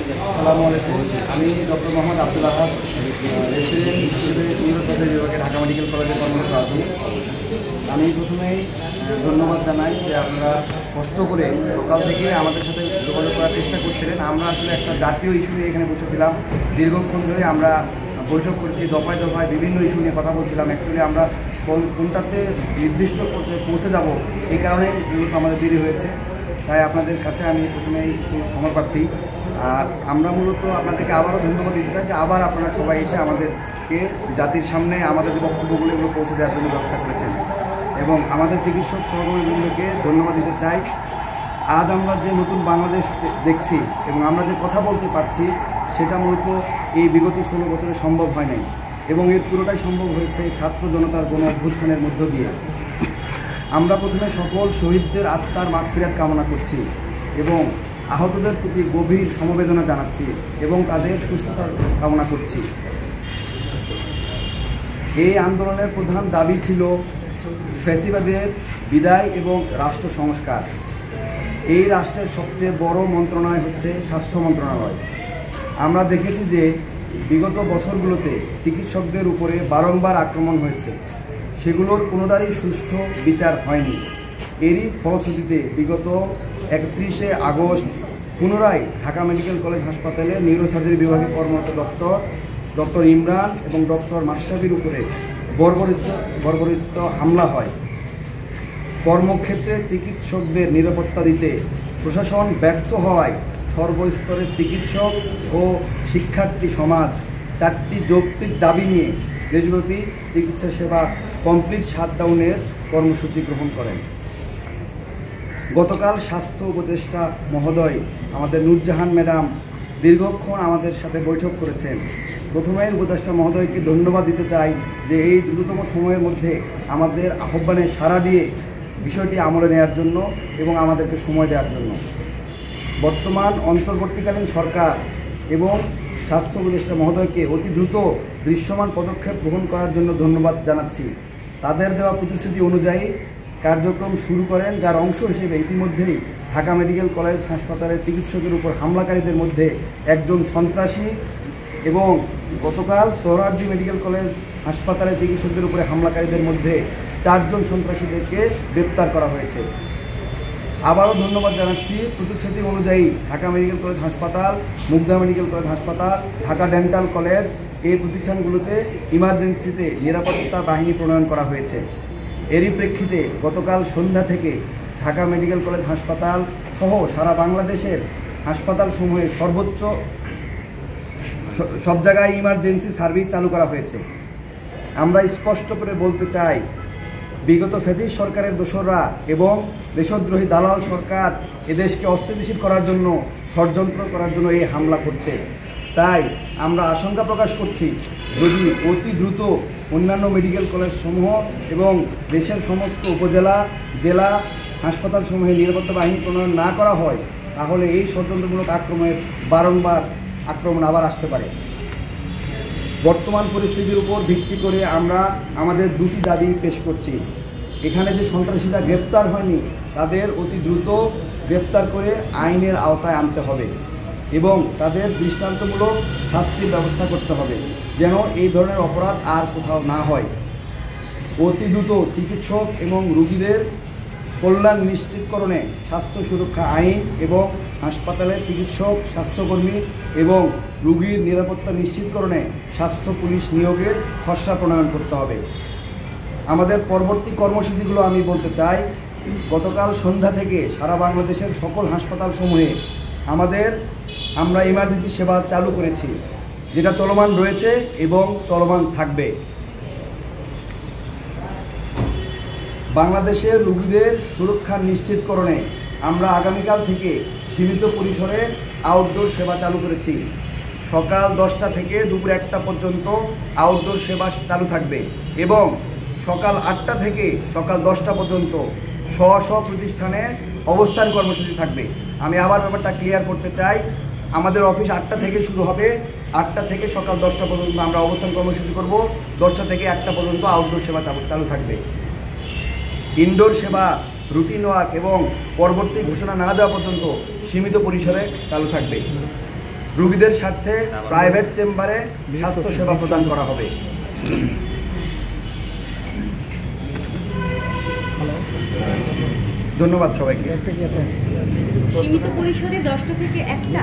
আসসালামু আলাইকুম। আমি ডক্টর মোহাম্মদ আব্দুল আহাদ, রেসিডেন্ট হিসেবে নিউরোসার্জারি বিভাগে ঢাকা মেডিকেল কলেজে কর্মরত আছি। আমি প্রথমেই ধন্যবাদ জানাই যে আপনারা কষ্ট করে সকাল থেকে আমাদের সাথে যোগাযোগ করার চেষ্টা করছিলেন। আমরা আসলে একটা জাতীয় ইস্যু নিয়ে এখানে বসেছিলাম। দীর্ঘক্ষণ ধরে আমরা বৈঠক করেছি, দফায় দফায় বিভিন্ন ইস্যু নিয়ে কথা বলছিলাম। অ্যাকচুয়ালি আমরা কোনটাতে নির্দিষ্ট পৌঁছে যাব এই কারণে মূলত আমাদের দেরি হয়েছে। তাই আপনাদের কাছে আমি প্রথমেই ক্ষমা প্রার্থী। আর আমরা মূলত আপনাদেরকে আবারও ধন্যবাদ দিতে চাই যে আবার আপনারা সবাই এসে আমাদেরকে জাতির সামনে আমাদের যে বক্তব্যগুলো এগুলো পৌঁছে দেওয়ার জন্য ব্যবস্থা করেছেন এবং আমাদের চিকিৎসক সহকর্মীবৃন্দকে ধন্যবাদ দিতে চাই। আজ আমরা যে নতুন বাংলাদেশ দেখছি এবং আমরা যে কথা বলতে পারছি সেটা মূলত এই বিগত 16 বছরে সম্ভব হয় নাই এবং এর পুরোটাই সম্ভব হয়েছে ছাত্র জনতার গণ অভ্যুত্থানের মধ্য দিয়ে। আমরা প্রথমে সকল শহীদদের আত্মার মাগফিরাত কামনা করছি এবং আহতদের প্রতি গভীর সমবেদনা জানাচ্ছি এবং তাদের সুস্থতা কামনা করছি। এই আন্দোলনের প্রধান দাবি ছিল ফ্যাসিবাদের বিদায় এবং রাষ্ট্র সংস্কার। এই রাষ্ট্রের সবচেয়ে বড় মন্ত্রণালয় হচ্ছে স্বাস্থ্য মন্ত্রণালয়। আমরা দেখেছি যে বিগত বছরগুলোতে চিকিৎসকদের উপরে বারংবার আক্রমণ হয়েছে, সেগুলোর কোনোটারই সুষ্ঠু বিচার হয়নি। এরই ফলশ্রুতিতে বিগত 31শে আগস্ট পুনরায় ঢাকা মেডিকেল কলেজ হাসপাতালে নিউরোসার্জারি বিভাগে কর্মরত ডক্টর ইমরান এবং ডক্টর মাশরাফির উপরে বর্বরিত হামলা হয়। কর্মক্ষেত্রে চিকিৎসকদের নিরাপত্তা দিতে প্রশাসন ব্যর্থ হওয়ায় সর্বস্তরের চিকিৎসক ও শিক্ষার্থী সমাজ 4টি যৌক্তিক দাবি নিয়ে দেশব্যাপী চিকিৎসা সেবা কমপ্লিট শাটডাউনের কর্মসূচি গ্রহণ করেন। গতকাল স্বাস্থ্য উপদেষ্টা মহোদয় আমাদের নূরজাহান ম্যাডাম দীর্ঘক্ষণ আমাদের সাথে বৈঠক করেছেন। প্রথমে উপদেষ্টা মহোদয়কে ধন্যবাদ দিতে চাই যে এই দ্রুততম সময়ের মধ্যে আমাদের আহ্বানে সাড়া দিয়ে বিষয়টি আমলে নেওয়ার জন্য এবং আমাদেরকে সময় দেওয়ার জন্য। বর্তমান অন্তর্বর্তীকালীন সরকার এবং স্বাস্থ্য উপদেষ্টা মহোদয়কে অতি দ্রুত দৃশ্যমান পদক্ষেপ গ্রহণ করার জন্য ধন্যবাদ জানাচ্ছি। তাদের দেওয়া প্রতিশ্রুতি অনুযায়ী কার্যক্রম শুরু করেন, যার অংশ হিসেবে ইতিমধ্যেই ঢাকা মেডিকেল কলেজ হাসপাতালের চিকিৎসকের উপর হামলাকারীদের মধ্যে একজন সন্ত্রাসী এবং গতকাল সোহরাওয়ার্দী মেডিকেল কলেজ হাসপাতালের চিকিৎসকদের উপরে হামলাকারীদের মধ্যে 4 জন সন্ত্রাসীদেরকে গ্রেপ্তার করা হয়েছে। আবারও ধন্যবাদ জানাচ্ছি। প্রতিশ্রুতি অনুযায়ী ঢাকা মেডিকেল কলেজ হাসপাতাল, মুগদা মেডিকেল কলেজ হাসপাতাল, ঢাকা ডেন্টাল কলেজ এই প্রতিষ্ঠানগুলোতে ইমার্জেন্সিতে নিরাপত্তা বাহিনী প্রণয়ন করা হয়েছে। এরই প্রেক্ষিতে গতকাল সন্ধ্যা থেকে ঢাকা মেডিকেল কলেজ হাসপাতাল সহ সারা বাংলাদেশের হাসপাতালসমূহে সর্বোচ্চ সব জায়গায় ইমার্জেন্সি সার্ভিস চালু করা হয়েছে। আমরা স্পষ্ট করে বলতে চাই, বিগত ফ্যাসিস্ট সরকারের দোসররা এবং দেশদ্রোহী দালাল সরকার এদেশকে অস্থিতিশীল করার জন্য ষড়যন্ত্র করার জন্য এই হামলা করছে। তাই আমরা আশঙ্কা প্রকাশ করছি, যদি অতি দ্রুত অন্যান্য মেডিকেল কলেজ সমূহ এবং দেশের সমস্ত উপজেলা, জেলা হাসপাতালসমূহে নিরাপত্তা বাহিনী প্রণয়ন না করা হয়, তাহলে এই ষড়যন্ত্রমূলক আক্রমণের বারংবার আক্রমণ আবার আসতে পারে। বর্তমান পরিস্থিতির উপর ভিত্তি করে আমরা আমাদের 2টি দাবি পেশ করছি। এখানে যে সন্ত্রাসীরা গ্রেপ্তার হয়নি তাদের অতি দ্রুত গ্রেপ্তার করে আইনের আওতায় আনতে হবে এবং তাদের দৃষ্টান্তমূলক শাস্তির ব্যবস্থা করতে হবে, যেন এই ধরনের অপরাধ আর কোথাও না হয়। অতি দ্রুত চিকিৎসক এবং রোগীদের কল্যাণ নিশ্চিতকরণে স্বাস্থ্য সুরক্ষা আইন এবং হাসপাতালে চিকিৎসক, স্বাস্থ্যকর্মী এবং রোগীর নিরাপত্তা নিশ্চিতকরণে স্বাস্থ্য পুলিশ নিয়োগের খসড়া প্রণয়ন করতে হবে। আমাদের পরবর্তী কর্মসূচিগুলো আমি বলতে চাই, গতকাল সন্ধ্যা থেকে সারা বাংলাদেশের সকল হাসপাতালসমূহে আমরা ইমার্জেন্সি সেবা চালু করেছি, যেটা চলমান রয়েছে এবং চলমান থাকবে। বাংলাদেশের রোগীদের সুরক্ষা নিশ্চিতকরণে আমরা আগামীকাল থেকে সীমিত পরিসরে আউটডোর সেবা চালু করেছি। সকাল 10টা থেকে দুপুর 1টা পর্যন্ত আউটডোর সেবা চালু থাকবে এবং সকাল 8টা থেকে সকাল 10টা পর্যন্ত স্ব প্রতিষ্ঠানে অবস্থান কর্মসূচি থাকবে। আমি আবার ব্যাপারটা ক্লিয়ার করতে চাই, আমাদের অফিস 8টা থেকে শুরু হবে, 8টা থেকে সকাল 10টা পর্যন্ত আমরা অবস্থান কর্মসূচি করব, 10টা থেকে 1টা পর্যন্ত আউটডোর সেবা চালু থাকবে। ইনডোর সেবা রুটিন ওয়ার্ক এবং পরবর্তী ঘোষণা না দেওয়া পর্যন্ত সীমিত পরিসরে চালু থাকবে। রোগীদের স্বার্থে প্রাইভেট চেম্বারে স্বাস্থ্যসেবা প্রদান করা হবে। ধন্যবাদ সবাইকে। সীমিত পরিসরে 10টা থেকে 1টা